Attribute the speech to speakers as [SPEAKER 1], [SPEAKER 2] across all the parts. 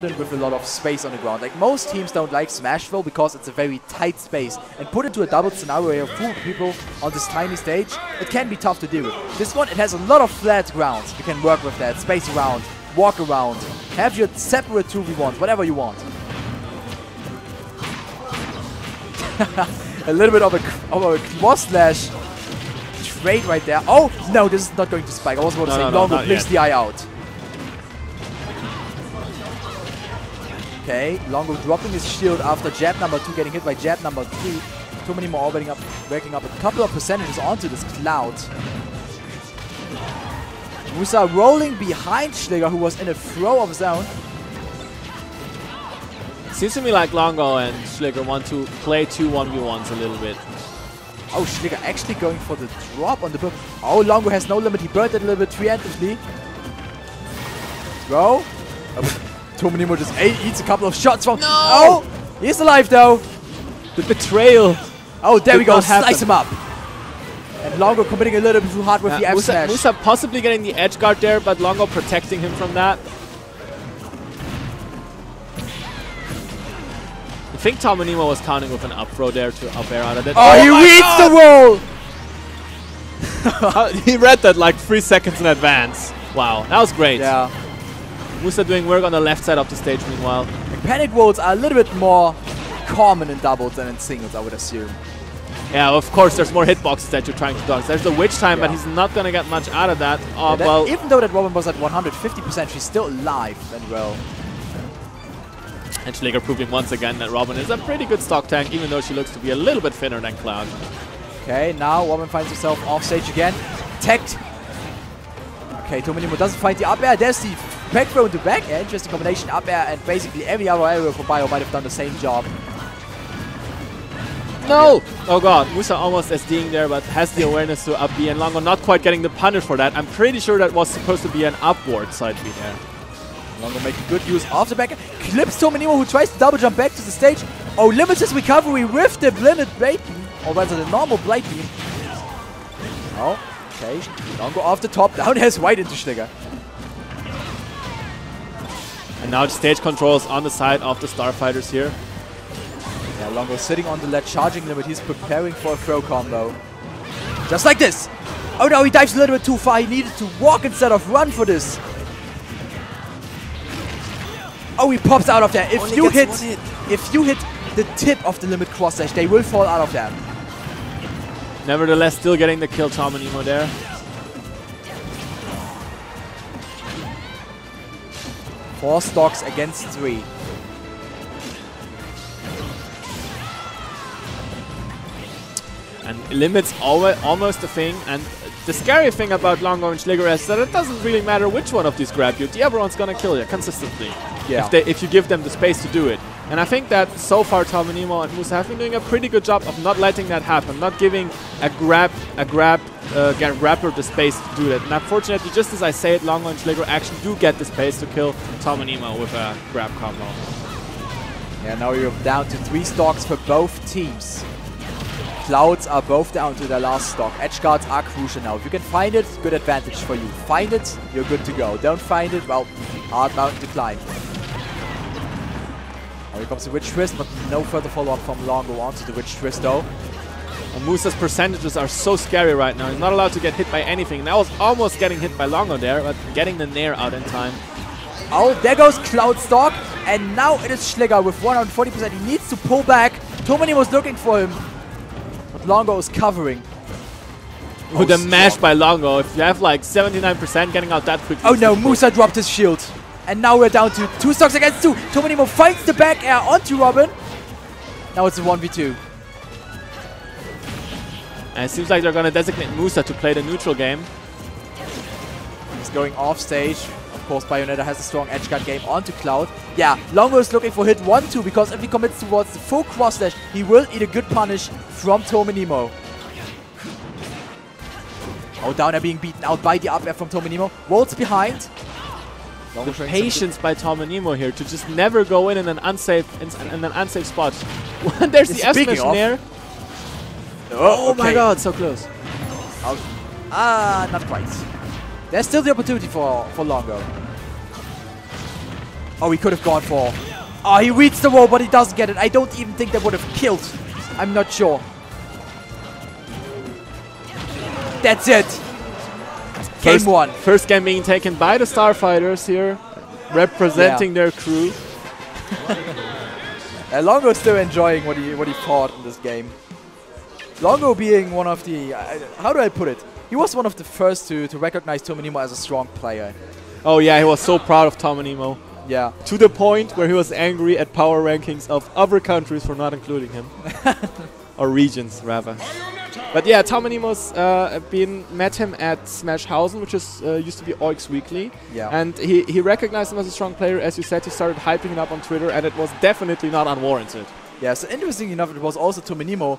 [SPEAKER 1] with a lot of space on the ground. Like, most teams don't like Smashville because it's a very tight space, and put into a double scenario where you have 4 people on this tiny stage, it can be tough to deal with. This one, it has a lot of flat ground. You can work with that, space around, walk around, have your separate 2v1s, whatever you want. A little bit of a cross slash trade right there. Oh, no, this is not going to spike. I was about to say, LoNg0uw blinks the eye out. Okay, LoNg0uw dropping his shield after jab number 2 getting hit by jab number 3. Tomenimo already racking up a couple of percentages onto this cloud. Moussa rolling behind Schligger, who was in a throw of his own.
[SPEAKER 2] Seems to me like LoNg0uw and Schligger want to play 2 1v1s a little bit.
[SPEAKER 1] Oh, Schligger actually going for the drop on the book. Oh, LoNg0uw has no limit. He burned it a little bit preemptively. Throw. Tomenimo just eats a couple of shots from...
[SPEAKER 2] No!
[SPEAKER 1] Oh! He's alive, though!
[SPEAKER 2] The betrayal!
[SPEAKER 1] Oh, there we go. Slice him up! And LoNg0uw committing a little bit too hard with the F smash.
[SPEAKER 2] Moussa possibly getting the edge guard there, but LoNg0uw protecting him from that. I think Tomenimo was counting with an up throw there to up air out of it.
[SPEAKER 1] Oh, he reads the roll!
[SPEAKER 2] He read that like 3 seconds in advance. Wow, that was great.
[SPEAKER 1] Yeah.
[SPEAKER 2] Moussa doing work on the left side of the stage meanwhile.
[SPEAKER 1] And panic rolls are a little bit more common in doubles than in singles, I would assume.
[SPEAKER 2] Yeah, of course, there's more hitboxes that you're trying to dodge. There's the witch time, but he's not going to get much out of that. Oh,
[SPEAKER 1] yeah,
[SPEAKER 2] well.
[SPEAKER 1] Even though that Robin was at 150%, she's still alive and well.
[SPEAKER 2] And Schligger proving once again that Robin is a pretty good stock tank, even though she looks to be a little bit thinner than Cloud.
[SPEAKER 1] Okay, now Robin finds herself off stage again. Tagged. Okay, Tomenimo doesn't find the up air. There's the back throw into back air. Interesting combination, up air, and basically every other area for Bio might have done the same job.
[SPEAKER 2] No! Oh god, Moussa almost SDing there, but has the awareness to up B, and LoNg0uw not quite getting the punish for that. I'm pretty sure that was supposed to be an upward side B there.
[SPEAKER 1] LoNg0uw making good use of the back air. Clips Tomenimo, who tries to double jump back to the stage. Oh, limits his recovery with the blended blade beam. Or rather, the normal blade beam. Oh. Okay, LoNg0uw off the top, down has right into Schligger.
[SPEAKER 2] And now the stage controls on the side of the Starfighters here.
[SPEAKER 1] Yeah, LoNg0uw sitting on the ledge, charging limit. He's preparing for a throw combo. Just like this. Oh no, he dives a little bit too far. He needed to walk instead of run for this. Oh, he pops out of there. If you hit the tip of the limit cross slash, they will fall out of there.
[SPEAKER 2] Nevertheless, still getting the kill, Tomenimo there.
[SPEAKER 1] Four stocks against 3.
[SPEAKER 2] And limits almost a thing. And the scary thing about LoNg0uw and Schligger is that it doesn't really matter which one of these grab you. The other one's gonna kill you consistently. Yeah. If you give them the space to do it. And I think that so far Tomenimo and Moussa have been doing a pretty good job of not letting that happen, not giving a grabber the space to do that. And unfortunately, just as I say it, LoNg0uw and Schligger actually do get the space to kill Tomenimo with a grab combo.
[SPEAKER 1] Yeah, now you're down to 3 stocks for both teams. Clouds are both down to their last stock. Edge guards are crucial now. If you can find it, good advantage for you. Find it, you're good to go. Don't find it, well, hard mountain to climb. Here comes the Witch Twist, but no further follow-up from LoNg0uw onto the Witch Twist, though.
[SPEAKER 2] And Moussa's percentages are so scary right now. He's not allowed to get hit by anything. And I was almost getting hit by LoNg0uw there, but getting the Nair out in time.
[SPEAKER 1] Oh, there goes Cloud stock. And now it is Schligger with 140%. He needs to pull back. Tomenimo's looking for him. But LoNg0uw is covering.
[SPEAKER 2] With a mash by LoNg0uw. If you have like 79% getting out that quickly.
[SPEAKER 1] Oh no, Moussa dropped his shield. And now we're down to 2 stocks against 2. Tomenimo finds the back air onto Robin. Now it's a 1v2.
[SPEAKER 2] And it seems like they're going to designate Moussa to play the neutral game.
[SPEAKER 1] He's going off stage. Of course, Bayonetta has a strong edge guard game onto Cloud. Yeah, LoNg0uw is looking for hit 1-2 because if he commits towards the full cross slash, he will eat a good punish from Tomenimo. Oh, down there being beaten out by the up air from Tomenimo. Rolls behind.
[SPEAKER 2] The patience by Tomenimo here to just never go in an unsafe spot. There's the F smash in there. Oh my god, so close.
[SPEAKER 1] Not quite. There's still the opportunity for LoNg0uw. Oh, he could have gone for... Oh, he reads the wall, but he doesn't get it. I don't even think that would have killed. I'm not sure. That's it. Game 1.
[SPEAKER 2] First game being taken by the Starfighters here, representing their crew.
[SPEAKER 1] LoNg0uw still enjoying what he fought in this game. LoNg0uw being one of the... how do I put it? He was one of the first to recognize Tomenimo as a strong player.
[SPEAKER 2] Oh yeah, he was so proud of Tomenimo.
[SPEAKER 1] Yeah.
[SPEAKER 2] To the point where he was angry at power rankings of other countries for not including him. Or regions, rather. But yeah, Tomenimo's met him at Smashhausen, which is used to be Oix Weekly.
[SPEAKER 1] Yeah.
[SPEAKER 2] And he recognized him as a strong player. As you said, he started hyping it up on Twitter, and it was definitely not unwarranted.
[SPEAKER 1] Yeah, so interesting enough, it was also Tomenimo,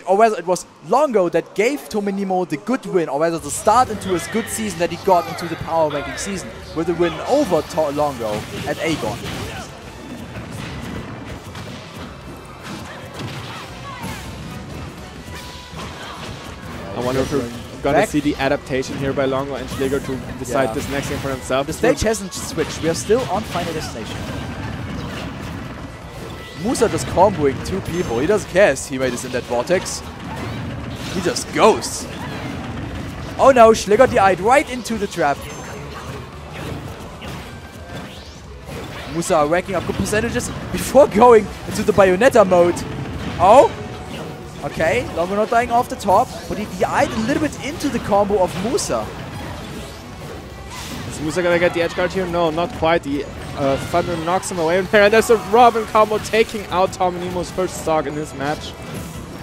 [SPEAKER 1] or whether it was LoNg0uw that gave Tomenimo the good win, or whether the start into his good season that he got into the power ranking season with the win over LoNg0uw at Agon.
[SPEAKER 2] I wonder if we're going to see the adaptation here by LoNg0uw and Schligger to decide this next game for themselves.
[SPEAKER 1] The stage hasn't switched. We are still on Final Destination. Moussa just comboing 2 people. He doesn't care his teammate is in that vortex. He just goes. Oh no, Schligger DI'd right into the trap. Moussa racking up good percentages before going into the Bayonetta mode. Oh! Okay, LoNg0uw not dying off the top, but he DI'd a little bit into the combo of Moussa.
[SPEAKER 2] Is Moussa gonna get the edge guard here? No, not quite. The Thunder knocks him away there, and there's a Robin combo taking out Tomenimo's first stock in this match.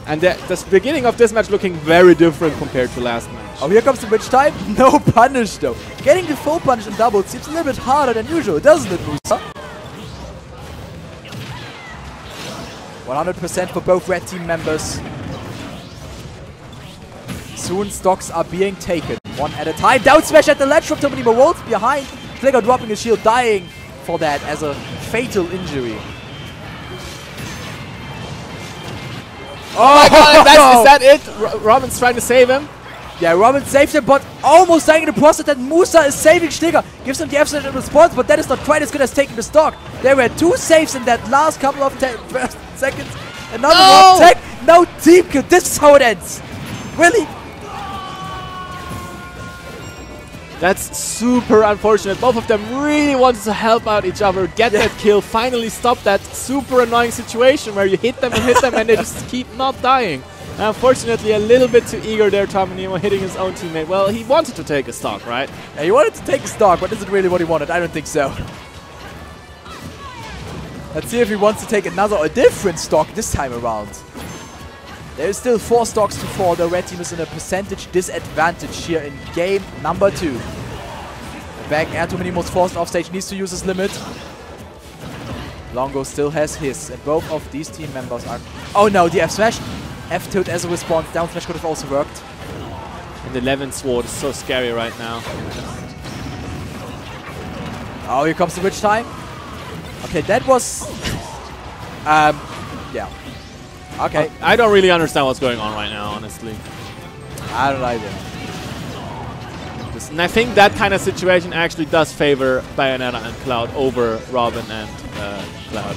[SPEAKER 2] And the beginning of this match looking very different compared to last match.
[SPEAKER 1] Oh, here comes the witch time. No punish though. Getting the full punish in doubles seems a little bit harder than usual, doesn't it, Moussa? 100% for both red team members. Soon stocks are being taken, one at a time. Down smash at the ledge from Tomenimo, rolls behind. Schligger dropping his shield, dying for that as a fatal injury.
[SPEAKER 2] Oh my god, is that it? Robin's trying to save him.
[SPEAKER 1] Yeah, Robin saved him, but almost dying in the process that Moussa is saving Schligger. Gives him the absolute response, but that is not quite as good as taking the stock. There were 2 saves in that last couple of seconds. Another one tech. No team kill. This is how it ends. Really?
[SPEAKER 2] That's super unfortunate. Both of them really wanted to help out each other, get that kill, finally stop that super annoying situation where you hit them and they just keep not dying. Unfortunately, a little bit too eager there, Tomenimo hitting his own teammate. Well, he wanted to take a stock, right?
[SPEAKER 1] Yeah, he wanted to take a stock, but is it really what he wanted? I don't think so. Let's see if he wants to take another or a different stock this time around. There is still 4 stocks to fall. The red team is in a percentage disadvantage here in game number 2. Back air Tomenimo's forced off stage, needs to use his limit. LoNg0uw still has his, and both of these team members are... Oh no, the F smash. F tilt as a response. Down smash could have also worked.
[SPEAKER 2] And the 11 sword is so scary right now.
[SPEAKER 1] Oh, here comes the witch time. Okay, that was... yeah. Okay.
[SPEAKER 2] I don't really understand what's going on right now, honestly.
[SPEAKER 1] I don't either.
[SPEAKER 2] And I think that kind of situation actually does favor Bayonetta and Cloud over Robin and Cloud.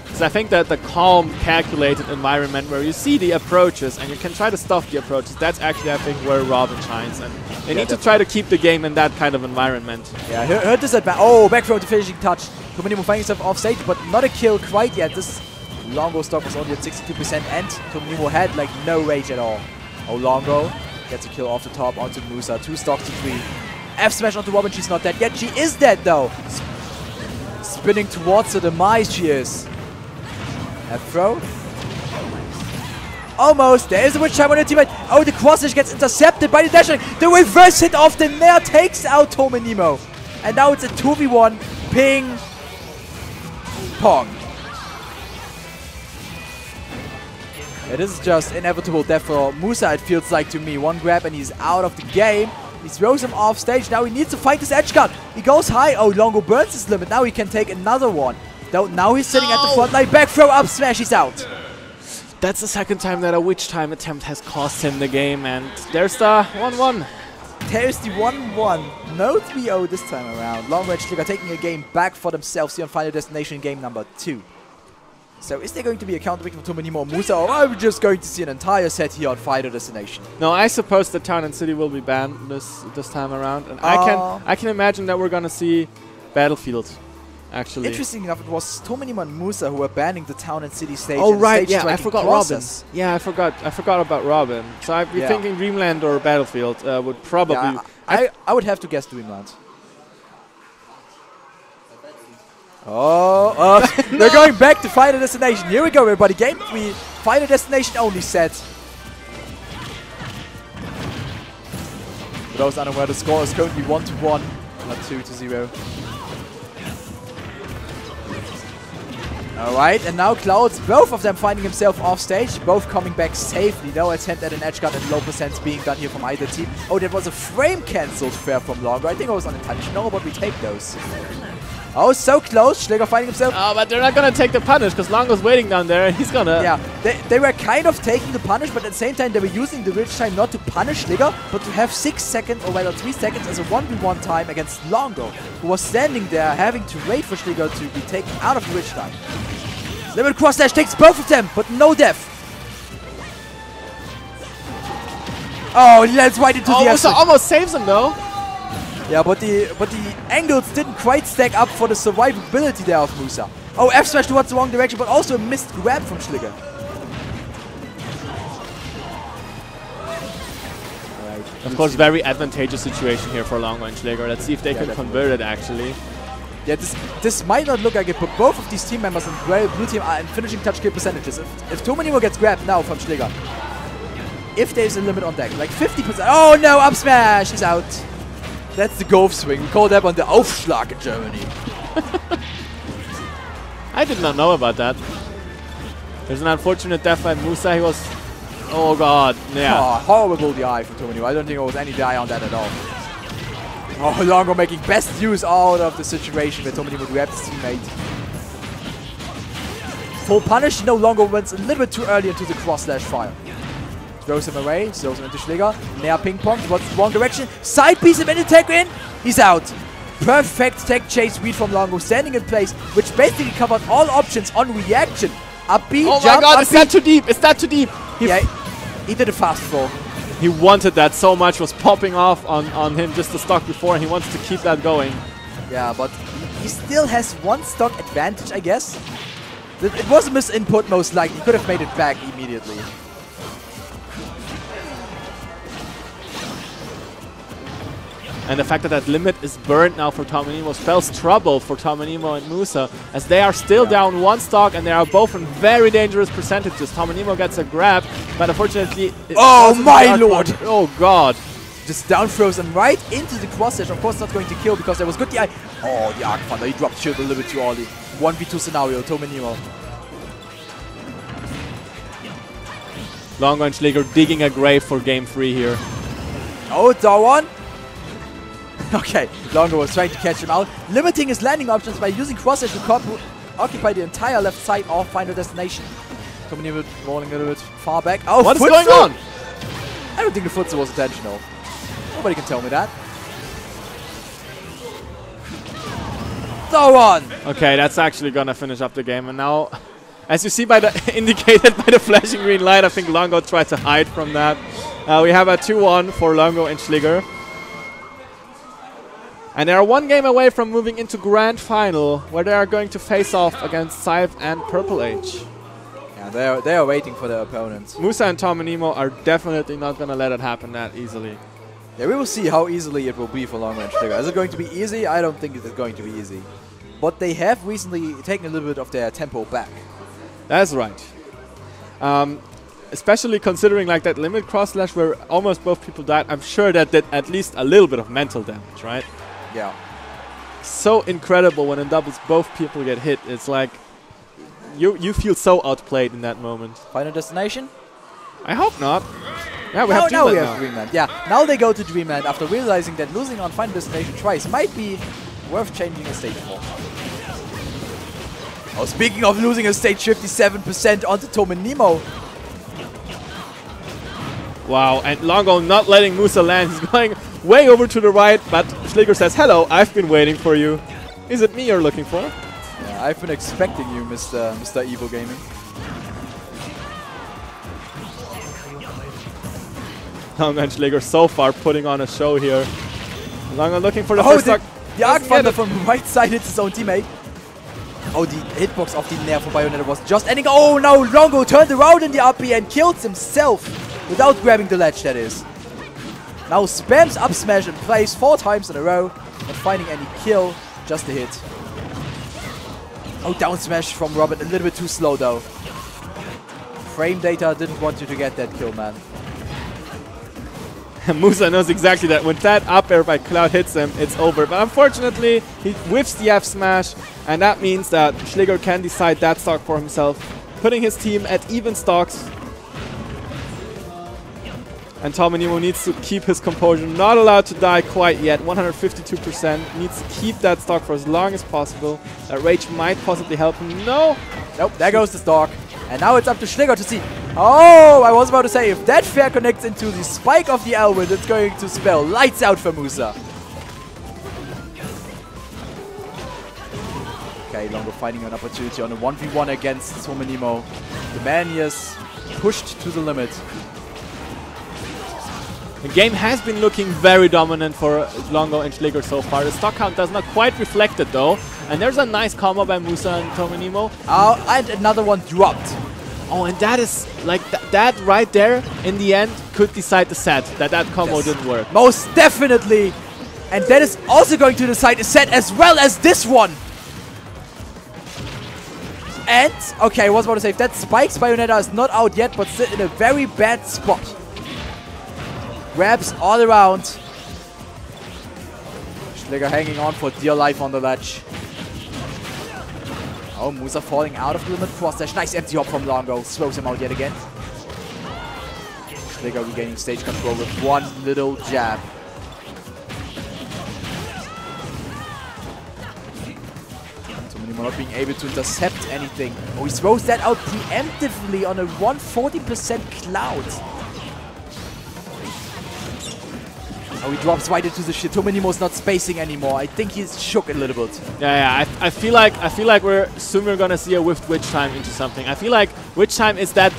[SPEAKER 2] Because I think that the calm, calculated environment where you see the approaches and you can try to stuff the approaches, that's actually, I think, where Robin shines. And they need to try to keep the game in that kind of environment.
[SPEAKER 1] Yeah, heard this at back. Oh, back throw to finishing touch. Tomenimo finding himself off stage, but not a kill quite yet. This LoNg0uw stock was only at 62% and Tomenimo had like no rage at all. Oh, LoNg0uw gets a kill off the top onto Moussa. 2 stocks to 3. F smash onto Robin. She's not dead yet. She is dead though. Spinning towards the demise she is. F throw. Almost. There is a witch time on her teammate. Oh, the cross edge gets intercepted by the dashing. The reverse hit off the Nair takes out Tomenimo. And now it's a 2v1. Ping. Pong. It is just inevitable death for Moussa, it feels like to me. 1 grab and he's out of the game. He throws him off stage. Now he needs to fight this edge guard. He goes high. Oh, LoNg0uw burns his limit. Now he can take another one. Now he's sitting at the front line. Back throw up smash. He's out.
[SPEAKER 2] That's the second time that a witch time attempt has cost him the game. And there's the 1-1.
[SPEAKER 1] there's the 1-1. No 3-0 this time around. LoNg0uw and Schligger taking a game back for themselves here on Final Destination game number 2. So is there going to be a counter victory for Tomenimo or Moussa, or are we just going to see an entire set here on Final Destination?
[SPEAKER 2] No, I suppose the town and city will be banned this time around, and I can imagine that we're gonna see Battlefield. Actually,
[SPEAKER 1] interesting enough, it was Tomenimo and Moussa who were banning the town and city stage.
[SPEAKER 2] Oh right, yeah, I
[SPEAKER 1] forgot
[SPEAKER 2] Robin. Yeah, I forgot about Robin. So I'd be thinking Dreamland or Battlefield would probably.
[SPEAKER 1] Yeah, I would have to guess Dreamland. Oh, no. They're going back to Final Destination. Here we go, everybody. Game 3, Final Destination only set. For those unaware, the score is currently 1-1, not 2-0. Alright, and now Clouds, both of them finding himself off stage, both coming back safely. No attempt at an edge guard and low percents being done here from either team. Oh, that was a frame cancelled fair from LoNg0uw. I think it was unintentional, but we take those. Oh, so close. Schligger finding himself.
[SPEAKER 2] Oh, but they're not going to take the punish because LoNg0uw's waiting down there and he's going to...
[SPEAKER 1] Yeah, they were kind of taking the punish, but at the same time they were using the ridge time not to punish Schligger, but to have 6 seconds or rather 3 seconds as a 1v1 time against LoNg0uw, who was standing there having to wait for Schligger to be taken out of the ridge time. Limit cross dash takes both of them, but no death. Oh, he lands right into the
[SPEAKER 2] Moussa almost saves him though.
[SPEAKER 1] Yeah, but the angles didn't quite stack up for the survivability there of Moussa. Oh, F smash towards the wrong direction, but also a missed grab from Schligger. Right.
[SPEAKER 2] Of course, very advantageous situation here for LoNg0uw and Schligger. Let's see if they can convert it actually.
[SPEAKER 1] Yeah, this might not look like it, but both of these team members in blue team are in finishing touch kill percentages. If Tomenimo gets grabbed now from Schligger, if there's a limit on deck, like 50%. Oh no, up smash! He's out. That's the golf swing. We call that one the Aufschlag in Germany.
[SPEAKER 2] I did not know about that. There's an unfortunate death by Moussa. He was... Oh god, yeah.
[SPEAKER 1] Oh, horrible DI from Tomenimo. I don't think there was any DI on that at all. Oh, LoNg0uw making best use out of the situation where Tomenimo grabbed his teammate. Full punish. No, LoNg0uw went a little bit too early into the cross slash fire. Throws him away, throws him into Schligger. Nair ping pong towards the wrong direction. Side piece him in the tech in. He's out. Perfect tech chase read from LoNg0uw, standing in place, which basically covered all options on reaction. Up B,
[SPEAKER 2] oh
[SPEAKER 1] jump,
[SPEAKER 2] my god, is that too deep? Is that too deep?
[SPEAKER 1] Yeah, he did a fast fall.
[SPEAKER 2] He wanted that so much, was popping off on him just the stock before, and he wants to keep that going.
[SPEAKER 1] Yeah, but he still has one stock advantage, I guess. It was a misinput most likely. He could have made it back immediately.
[SPEAKER 2] And the fact that that limit is burned now for Tomenimo spells trouble for Tomenimo and Moussa, as they are still down one stock and they are both in very dangerous percentages. Tomenimo gets a grab, but unfortunately...
[SPEAKER 1] Oh my lord!
[SPEAKER 2] Oh god!
[SPEAKER 1] Just down throws him right into the cross dash. Of course not going to kill because there was good DI. Oh, the Arc Thunder. He dropped shield a little bit too early. 1v2 scenario, Tomenimo.
[SPEAKER 2] LoNg0uw and Schligger digging a grave for game 3 here.
[SPEAKER 1] Oh, Dawan. Okay, LoNg0uw was trying to catch him out, limiting his landing options by using cross-edge to occupy the entire left side of Final Destination. Tomenimo rolling a little bit far back. Oh,
[SPEAKER 2] what is going on?
[SPEAKER 1] I don't think the footsie was intentional. Nobody can tell me that. So on.
[SPEAKER 2] Okay, that's actually gonna finish up the game, and now, as you see by the indicated by the flashing green light, I think LoNg0uw tried to hide from that. We have a 2-1 for LoNg0uw and Schligger. And they are one game away from moving into Grand Final, where they are going to face off against Scythe and Purple H.
[SPEAKER 1] Yeah, they are waiting for their opponents.
[SPEAKER 2] Moussa and Tomenimo are definitely not going to let it happen that easily.
[SPEAKER 1] Yeah, we will see how easily it will be for LoNg0uw and Schligger. Is it going to be easy? I don't think it is going to be easy. But they have recently taken a little bit of their tempo back.
[SPEAKER 2] That's right. Especially considering like that limit cross slash where almost both people died, I'm sure that did at least a little bit of mental damage, right?
[SPEAKER 1] Yeah.
[SPEAKER 2] So incredible when in doubles both people get hit. It's like you feel so outplayed in that moment.
[SPEAKER 1] Final Destination?
[SPEAKER 2] I hope not. Yeah, we have
[SPEAKER 1] Dreamland. Yeah, now they go to Dreamland after realizing that losing on Final Destination twice might be worth changing a stage for. Oh, speaking of losing a stage, 57% onto Tomenimo.
[SPEAKER 2] Wow, and LoNg0uw not letting Moussa land. He's going way over to the right, but Schligger says, hello, I've been waiting for you. Is it me you're looking for?
[SPEAKER 1] Yeah, I've been expecting you, Mr. Evil Gaming.
[SPEAKER 2] LoNg0uw and Schligger so far putting on a show here. LoNg0uw looking for the first stock.
[SPEAKER 1] The Arc Thunder from the right side hits his own teammate. Oh, the hitbox of the Nair for Bayonetta was just ending. Oh no, LoNg0uw turned around in the RP and kills himself without grabbing the ledge, that is. Now spams up smash and plays 4 times in a row, not finding any kill, just a hit. Oh, down smash from Robin, a little bit too slow though. Frame data didn't want you to get that kill, man.
[SPEAKER 2] Moussa knows exactly that when that up air by Cloud hits him, it's over. But unfortunately, he whiffs the F smash, and that means that Schligger can decide that stock for himself, putting his team at even stocks. And Tomenimo needs to keep his composure, not allowed to die quite yet, 152%, needs to keep that stock for as long as possible. That rage might possibly help him. No!
[SPEAKER 1] Nope, there goes the stock. And now it's up to Schligger to see. Oh, I was about to say, if that fair connects into the spike of the Elwind, it's going to spell lights out for Moussa. Okay, LoNg0uw finding an opportunity on a 1v1 against Tomenimo. The man is pushed to the limit.
[SPEAKER 2] The game has been looking very dominant for LoNg0uw and Schligger so far. The stock count does not quite reflect it though. And there's a nice combo by Moussa and Tomenimo.
[SPEAKER 1] Oh, and another one dropped.
[SPEAKER 2] Oh, and that is, like, that right there, in the end, could decide the set. That combo didn't work.
[SPEAKER 1] Most definitely. And that is also going to decide the set as well as this one. And, okay, I was about to say, if that spikes, Bayonetta is not out yet, but still in a very bad spot. Grabs all around. Schligger hanging on for dear life on the ledge. Oh, Moussa falling out of the limit. Cross dash. Nice empty hop from LoNg0uw. Slows him out yet again. Schligger regaining stage control with one little jab. Tomenimo not being able to intercept anything. Oh, he throws that out preemptively on a 140% Cloud. Oh, he drops right into the shit. Tomenimo's not spacing anymore. I think he's shook a little bit.
[SPEAKER 2] Yeah. I feel like we're soon gonna see a whiffed witch time into something. I feel like witch time is that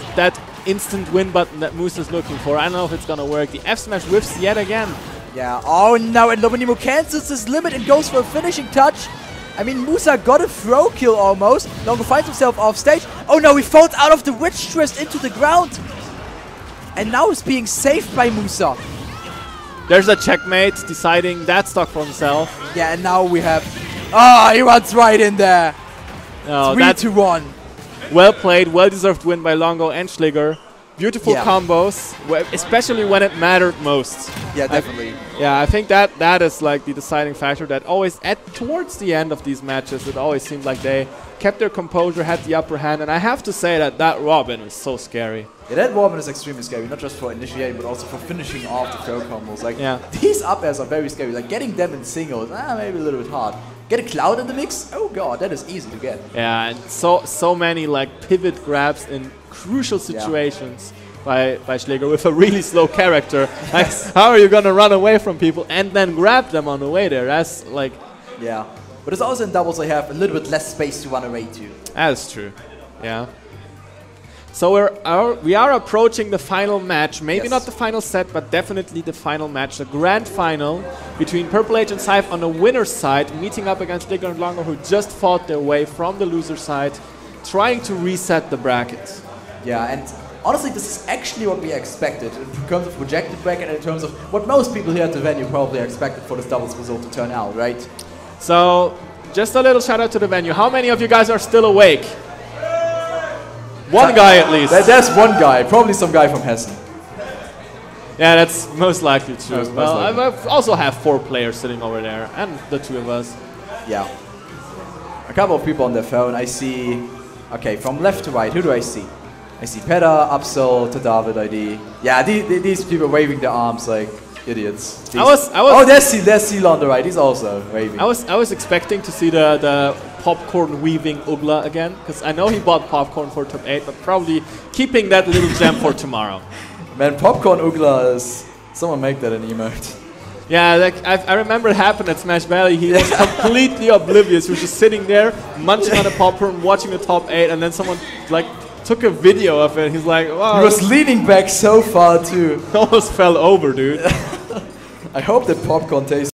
[SPEAKER 2] instant win button that Moussa's looking for. I don't know if it's gonna work. The F smash whiffs yet again.
[SPEAKER 1] Yeah. Oh no! And Tomenimo cancels his limit and goes for a finishing touch. I mean, Moussa got a throw kill almost. LoNg0uw finds himself off stage. Oh no! He falls out of the witch twist into the ground. And now he's being saved by Moussa.
[SPEAKER 2] There's a checkmate deciding that stock for himself.
[SPEAKER 1] Yeah, and now we have... Ah, he runs right in there.
[SPEAKER 2] No,
[SPEAKER 1] 3-1.
[SPEAKER 2] Well played, well-deserved win by LoNg0uw and Schligger. Beautiful combos, especially when it mattered most.
[SPEAKER 1] Yeah, definitely.
[SPEAKER 2] I think that is like the deciding factor that always, towards the end of these matches, it always seemed like they kept their composure, had the upper hand, and I have to say that Robin is so scary.
[SPEAKER 1] Yeah, that Robin is extremely scary, not just for initiating, but also for finishing off the throw combos. Like,
[SPEAKER 2] yeah.
[SPEAKER 1] These up airs are very scary. Like, getting them in singles, maybe a little bit hard. Get a Cloud in the mix? Oh god, that is easy to get.
[SPEAKER 2] Yeah, and so many like pivot grabs in crucial situations by Schligger with a really slow character. Like, how are you gonna run away from people and then grab them on the way there? That's like...
[SPEAKER 1] Yeah. But it's also in doubles they have a little bit less space to run away to.
[SPEAKER 2] That's true. Yeah. So we are approaching the final match. Maybe not the final set, but definitely the final match. The grand final between Purple H and Scythe on the winner's side, meeting up against Schligger and LoNg0uw, who just fought their way from the loser side, trying to reset the bracket.
[SPEAKER 1] Yeah, and honestly, this is actually what we expected in terms of projected bracket and in terms of what most people here at the venue probably expected for this doubles result to turn out, right?
[SPEAKER 2] So, just a little shout out to the venue. How many of you guys are still awake? One guy at least.
[SPEAKER 1] There's one guy, probably some guy from Hessen.
[SPEAKER 2] Yeah, that's most likely true. Well,
[SPEAKER 1] likely.
[SPEAKER 2] I also have 4 players sitting over there, and the 2 of us.
[SPEAKER 1] Yeah. A couple of people on their phone. I see... Okay, from left to right, who do I see? I see Peda, Upsol, David ID. Yeah, these people waving their arms like idiots. Oh, there's Seal on the right. He's also waving.
[SPEAKER 2] I was expecting to see the popcorn weaving Ugla again, because I know he bought popcorn for top 8, but probably keeping that little gem for tomorrow.
[SPEAKER 1] Man, popcorn Ugla is... Someone make that an emote.
[SPEAKER 2] Yeah, like I remember it happened at Smash Valley. He was completely oblivious. He was just sitting there, munching on a popcorn, watching the top 8, and then someone like took a video of it. He's like, wow.
[SPEAKER 1] He was leaning back so far too.
[SPEAKER 2] Almost fell over, dude.
[SPEAKER 1] I hope that popcorn tastes